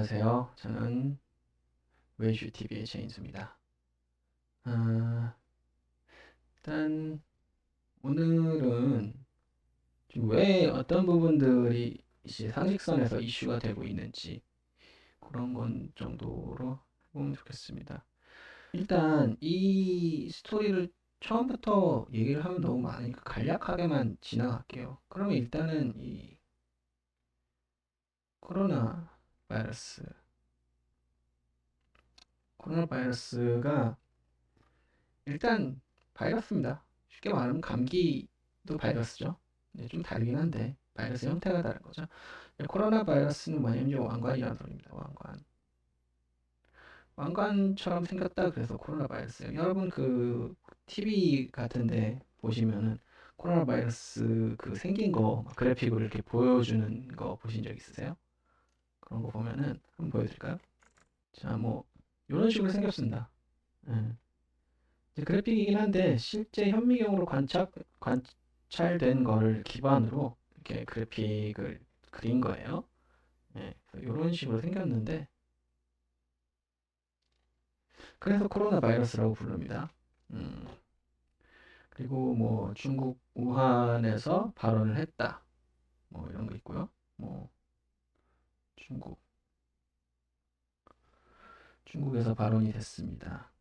안녕하세요. 저는 웨이슈TV의 제인수입니다. 일단 오늘은 좀 왜 어떤 부분들이 이제 상식선에서 이슈가 되고 있는지 그런 건 정도로 해보면 좋겠습니다. 일단 이 스토리를 처음부터 얘기를 하면 너무 많으니까 간략하게만 지나갈게요. 그러면 일단은 이 코로나 바이러스, 코로나 바이러스가 일단 바이러스입니다. 쉽게 말하면 감기도 바이러스죠. 네, 좀 다르긴 한데 바이러스 형태가 다른 거죠. 코로나 바이러스는 뭐냐면 왕관이라는 소리입니다. 왕관. 왕관처럼 생겼다 그래서 코로나 바이러스예요. 여러분 그 TV 같은데 보시면은 코로나 바이러스 그 생긴 거 그래픽으로 이렇게 보여주는 거 보신 적 있으세요? 그런 거 보면은 한번 보여드릴까요? 자, 뭐 이런 식으로 생겼습니다. 예. 그래픽이긴 한데 실제 현미경으로 관찰된 거를 기반으로 이렇게 그래픽을 그린 거예요. 네, 이런 식으로 생겼는데 그래서 코로나 바이러스라고 부릅니다. 음, 그리고 뭐 중국 우한에서 발원을 했다. 뭐 이런 거 있고요. 뭐 중국 중국에서 발원이 됐습니다.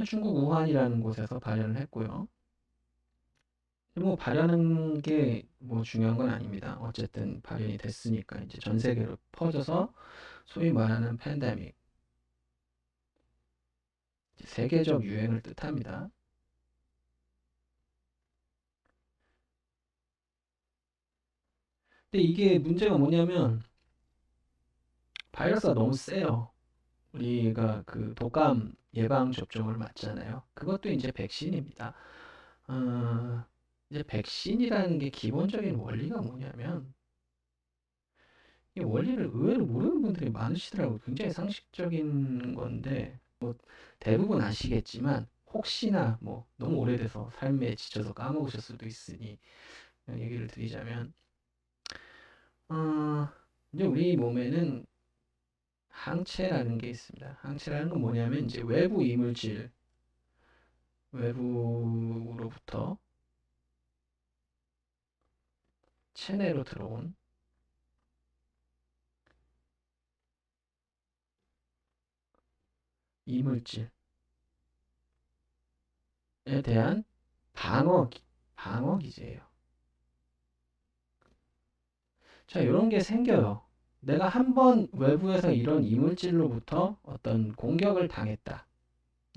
중국 우한이라는 곳에서 발현을 했고요. 뭐 발현한 게 뭐 중요한 건 아닙니다. 어쨌든 발현이 됐으니까 이제 전 세계로 퍼져서 소위 말하는 팬데믹, 세계적 유행을 뜻합니다. 근데 이게 문제가 뭐냐면 바이러스가 너무 세요. 우리가 그 독감 예방 접종을 맞잖아요. 그것도 이제 백신입니다. 어, 이제 백신이라는 게 기본적인 원리가 뭐냐면 이 원리를 의외로 모르는 분들이 많으시더라고요. 굉장히 상식적인 건데 뭐 대부분 아시겠지만 혹시나 뭐 너무 오래돼서 삶에 지쳐서 까먹으실 수도 있으니 얘기를 드리자면 어, 이제 우리 몸에는 항체라는 게 있습니다. 항체라는 건 뭐냐면 이제 외부 이물질, 외부로부터 체내로 들어온 이물질에 대한 방어 기제예요. 자, 이런 게 생겨요. 내가 한번 외부에서 이런 이물질로부터 어떤 공격을 당했다.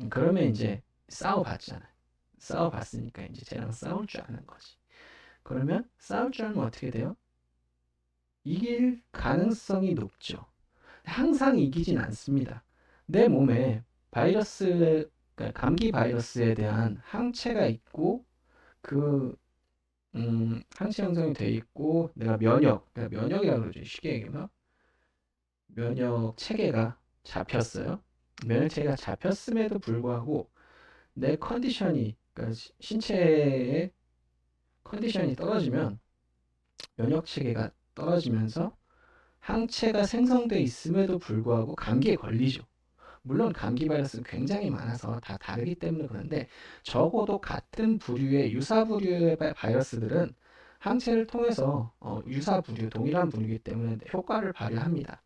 그러면 이제 싸워봤잖아요. 싸워봤으니까 이제 쟤랑 싸울 줄 아는 거지. 그러면 싸울 줄 알면 어떻게 돼요? 이길 가능성이 높죠. 항상 이기진 않습니다. 내 몸에 바이러스, 그러니까 감기 바이러스에 대한 항체가 있고, 그, 항체 형성이 돼 있고, 내가 그러니까 면역이라고 그러죠. 쉽게 얘기하면. 면역 체계가 잡혔어요. 면역 체계가 잡혔음에도 불구하고, 내 컨디션이, 그러니까 신체의 컨디션이 떨어지면, 면역 체계가 떨어지면서 항체가 생성돼 있음에도 불구하고 감기에 걸리죠. 물론 감기 바이러스는 굉장히 많아서 다 다르기 때문에 그런데 적어도 같은 부류의 유사 부류의 바이러스들은 항체를 통해서 유사 부류, 동일한 부류이기 때문에 효과를 발휘합니다.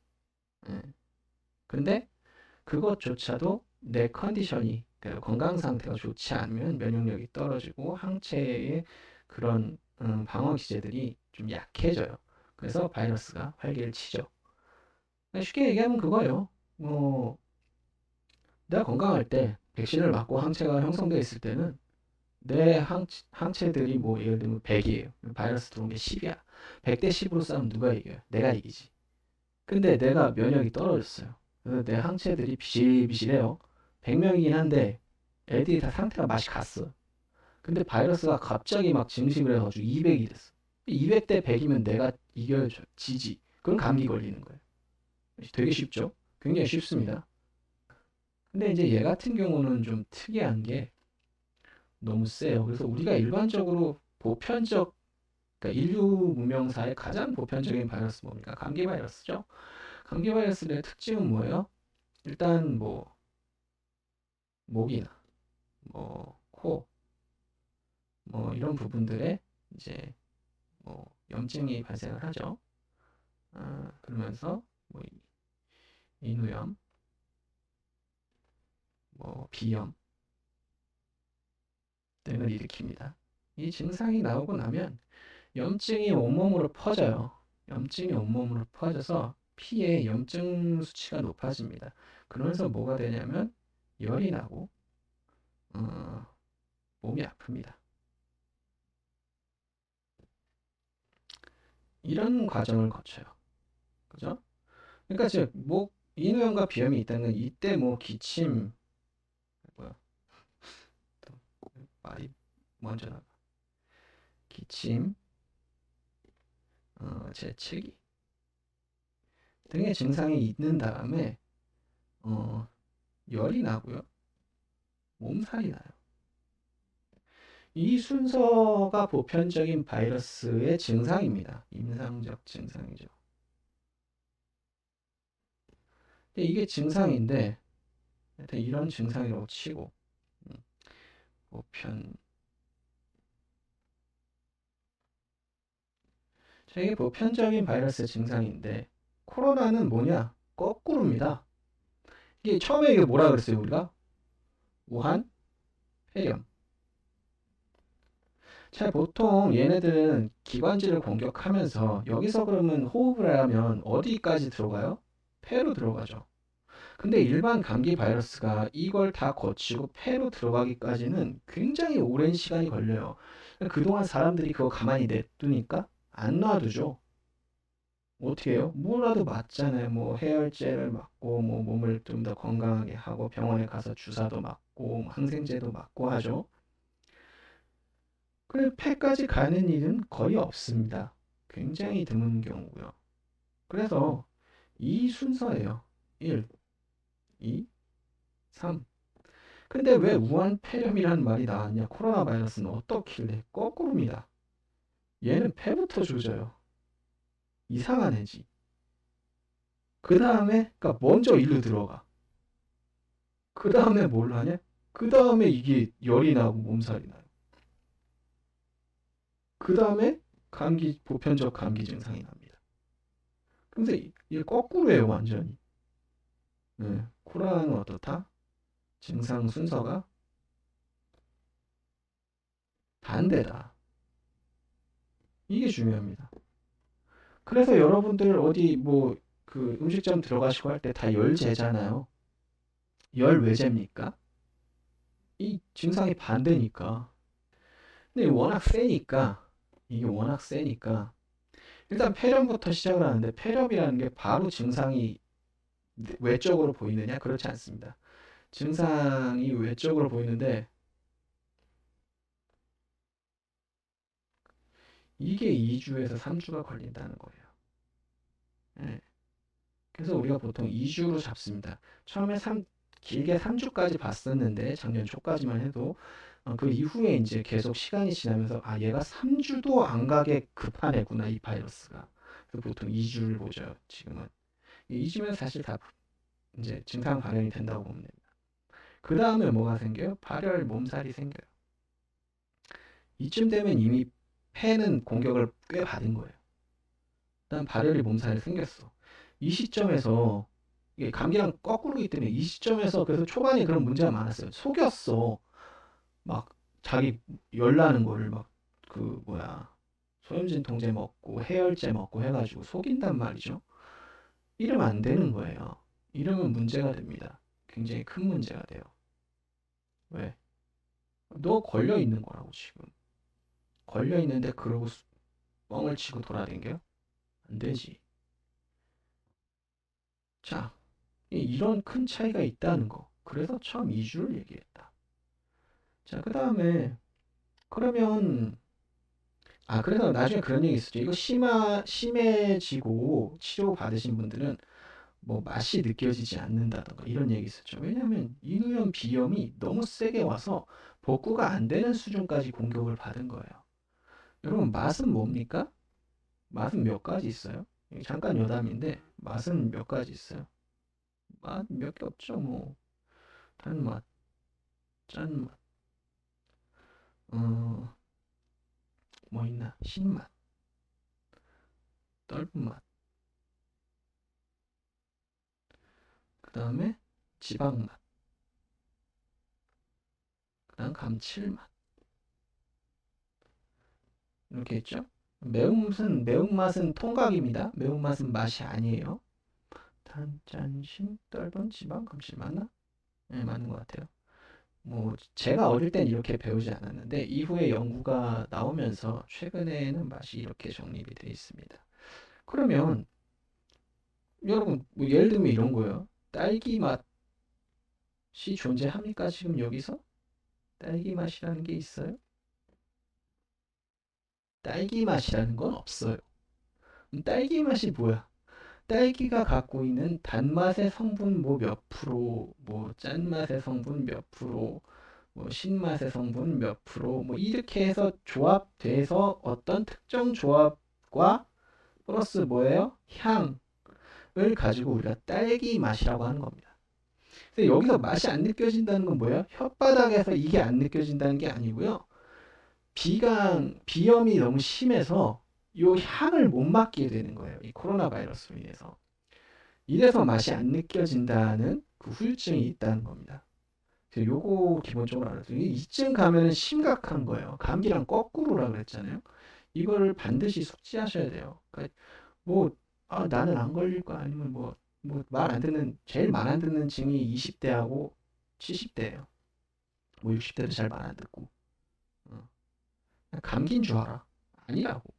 예. 근데 그것조차도 내 컨디션이 그러니까 건강 상태가 좋지 않으면 면역력이 떨어지고 항체의 그런 방어 기제들이 좀 약해져요. 그래서 바이러스가 활개를 치죠. 쉽게 얘기하면 그거예요. 뭐 내가 건강할 때 백신을 맞고 항체가 형성되어 있을 때는 내 항체들이 뭐 예를 들면 100이에요. 바이러스 들어온 게 10이야. 100대 10으로 싸우면 누가 이겨요? 내가 이기지. 근데 내가 면역이 떨어졌어요. 그래서 내 항체들이 비실비실해요. 100명이긴 한데 애들이 다 상태가 맛이 갔어. 근데 바이러스가 갑자기 막 증식을 해가지고 200이 됐어. 200대 100이면 내가 이겨야죠. 지지. 그럼 감기 걸리는 거예요. 되게 쉽죠? 굉장히 쉽습니다. 근데 이제 얘 같은 경우는 좀 특이한 게 너무 세요. 그래서 우리가 일반적으로 보편적, 그러니까 인류 문명사의 가장 보편적인 바이러스 뭡니까? 감기 바이러스죠. 감기 바이러스의 특징은 뭐예요? 일단 뭐 목이나 뭐 코, 뭐 이런 부분들에 이제 뭐 염증이 발생을 하죠. 그러면서 뭐 인후염, 뭐 비염 등을 일으킵니다. 이 증상이 나오고 나면 염증이 온몸으로 퍼져요. 염증이 온몸으로 퍼져서 피에 염증 수치가 높아집니다. 그러면서 뭐가 되냐면 열이 나고 어, 몸이 아픕니다. 이런 과정을 거쳐요. 그죠? 그러니까 즉 목 인후염과 비염이 있다는 건 이때 뭐 기침 뭐야 또 말이 먼저 나가 기침, 재채기 등의 증상이 있는 다음에 어, 열이 나고요. 몸살이 나요. 이 순서가 보편적인 바이러스의 증상입니다. 임상적 증상이죠. 근데 이게 증상인데 하여튼 이런 증상이라고 치고 음, 보편 이게 보편적인 바이러스 증상인데 코로나는 뭐냐? 거꾸로입니다. 이게 처음에 이게 뭐라 그랬어요 우리가? 우한 폐렴. 자, 보통 얘네들은 기관지를 공격하면서 여기서 그러면 호흡을 하면 어디까지 들어가요? 폐로 들어가죠. 근데 일반 감기 바이러스가 이걸 다 거치고 폐로 들어가기까지는 굉장히 오랜 시간이 걸려요. 그동안 사람들이 그거 가만히 냅두니까 안 놔두죠. 어떻게 해요? 뭐라도 맞잖아요. 뭐 해열제를 맞고 뭐 몸을 좀 더 건강하게 하고 병원에 가서 주사도 맞고 항생제도 맞고 하죠. 그래 폐까지 가는 일은 거의 없습니다. 굉장히 드문 경우고요. 그래서 이 순서예요. 1, 2, 3. 근데 왜 우한 폐렴이라는 말이 나왔냐? 코로나 바이러스는 어떻길래 거꾸로입니다. 얘는 폐부터 조져요. 이상한 애지. 그 다음에 그러니까 먼저 일로 들어가. 그 다음에 뭘 하냐? 그 다음에 이게 열이 나고 몸살이 나요. 그 다음에 감기 보편적 감기 증상이 납니다. 근데 이게 거꾸로예요 완전히. 네. 코로나는 어떻다? 증상 순서가 반대다. 이게 중요합니다. 그래서 여러분들 어디 뭐 그 음식점 들어가시고 할 때 다 열제잖아요. 열 외제입니까? 이 증상이 반대니까. 근데 워낙 세니까 이게 워낙 세니까 일단 폐렴부터 시작을 하는데 폐렴이라는 게 바로 증상이 외적으로 보이느냐? 그렇지 않습니다. 증상이 외적으로 보이는데 이게 2주에서 3주가 걸린다는 거예요. 예. 그래서 우리가 보통 2주로 잡습니다. 처음에 길게 3주까지 봤었는데 작년 초까지만 해도 그 이후에 이제 계속 시간이 지나면서 아 얘가 3주도 안 가게 급한 애구나 이 바이러스가. 그래서 보통 2주를 보죠 지금은. 2주면 사실 다 이제 증상 발현이 된다고 보면 됩니다. 그 다음에 뭐가 생겨요? 발열 몸살이 생겨요. 이쯤 되면 이미 폐는 공격을 꽤 받은 거예요. 일단 발열이 몸살이 생겼어. 이 시점에서 이게 감기랑 거꾸로기 때문에 이 시점에서 그래서 초반에 그런 문제가 많았어요. 속였어. 막 자기 열나는 거를 막 그 뭐야 소염진 통제 먹고 해열제 먹고 해가지고 속인단 말이죠. 이러면 안 되는 거예요. 이러면 문제가 됩니다. 굉장히 큰 문제가 돼요. 왜? 너 걸려 있는 거라고 지금. 걸려 있는데 그러고 뻥을 치고 돌아댕겨? 안 되지. 자, 이런 큰 차이가 있다는 거. 그래서 처음 2주를 얘기했다. 자, 그 다음에 그러면 그래서 나중에 그런 얘기 있었죠. 이거 심해지고 치료 받으신 분들은 뭐 맛이 느껴지지 않는다던가 이런 얘기 있었죠. 왜냐하면 인후염, 비염이 너무 세게 와서 복구가 안 되는 수준까지 공격을 받은 거예요. 여러분 맛은 뭡니까? 맛은 몇 가지 있어요. 잠깐 여담인데 맛은 몇 가지 있어요. 맛 몇 개 없죠. 뭐 단맛, 짠맛, 어, 뭐 있나? 신맛, 떫은 맛, 그 다음에 지방맛, 그 다음 감칠맛 이렇게 있죠. 매운맛은 통각입니다. 매운맛은 맛이 아니에요. 단, 짠, 신, 떫은, 지방, 감칠맛 나? 네, 맞는 것 같아요. 뭐 제가 어릴 땐 이렇게 배우지 않았는데 이후에 연구가 나오면서 최근에는 맛이 이렇게 정립이 되어 있습니다. 그러면 여러분 뭐 예를 들면 이런 거예요. 딸기 맛이 존재합니까? 지금 여기서? 딸기 맛이라는 게 있어요? 딸기 맛이라는 건 없어요. 딸기 맛이 뭐야? 딸기가 갖고 있는 단맛의 성분 뭐 몇 프로, 뭐 짠맛의 성분 몇 프로, 뭐 신맛의 성분 몇 프로, 뭐 이렇게 해서 조합돼서 어떤 특정 조합과 플러스 뭐예요? 향을 가지고 우리가 딸기 맛이라고 하는 겁니다. 근데 여기서 맛이 안 느껴진다는 건 뭐예요? 혓바닥에서 이게 안 느껴진다는 게 아니고요. 비염이 너무 심해서 요 향을 못 맡게 되는 거예요. 이 코로나 바이러스로 인해서. 이래서 맛이 안 느껴진다는 그 후유증이 있다는 겁니다. 그래서 요거 기본적으로 알아두고 이쯤 가면은 심각한 거예요. 감기랑 거꾸로라 그랬잖아요. 이거를 반드시 숙지하셔야 돼요. 그러니까 뭐 나는 안 걸릴 거 아니면 뭐 말 안 듣는 제일 말 안 듣는 층이 20대하고 70대예요. 뭐 60대도 잘 말 안 듣고. 어. 감기인 줄 알아. 아니라고.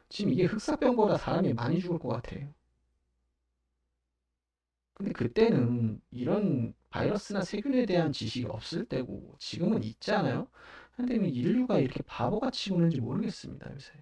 지금 이게 흑사병보다 사람이 많이 죽을 것 같아요. 근데 그때는 이런 바이러스나 세균에 대한 지식이 없을 때고 지금은 있잖아요. 근데 왜 인류가 이렇게 바보같이 구는지 모르겠습니다, 요새.